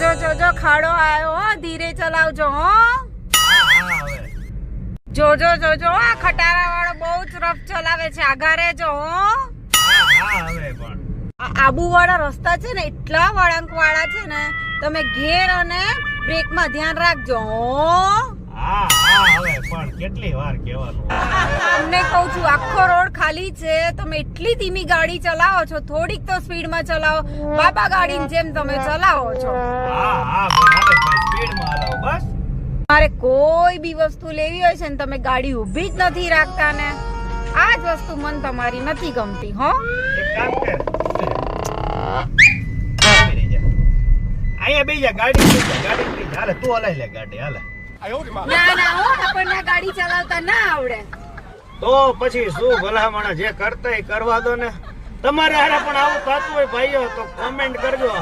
જોજો ખાડો આવ્યો હો, ધીરે ચલાવજો હો. જોજો આ ખટારા વાળો બહુ જ રફ ચલાવે છે, આગા રહેજો હો. આબુ વાળા રસ્તા છે ને એટલા વળાંક વાળા છે ને, તમે ઘેર અને બ્રેક માં ધ્યાન રાખજો હો. કેટલી વાર કહેવાનું. તમને કહું છું આખો રોડ ખાલી છે, તમે એટલી ધીમી ગાડી ચલાવો છો, થોડીક તો સ્પીડ માં ચલાવો, બાબા ગાડીની જેમ તમે ચલાવો છો. બસ મારે કોઈ બી વસ્તુ લેવી હોય છે ને તમે ગાડી ઊભી જ નથી રાખતા ને, આ જ વસ્તુ મને તમારી નથી ગમતી હો. એક કામ કર, અહીંયા બેજા ગાડી હાલે, તું હલાઈ લે ગાડી હાલે. ના હો, આપણને ગાડી ચલાવતા ના આવડે. તો પછી શું ભલામણ, જે કરતા કરવા દો ને. તમારે હારે પણ આવું થતું હોય ભાઈઓ તો કોમેન્ટ કરજો.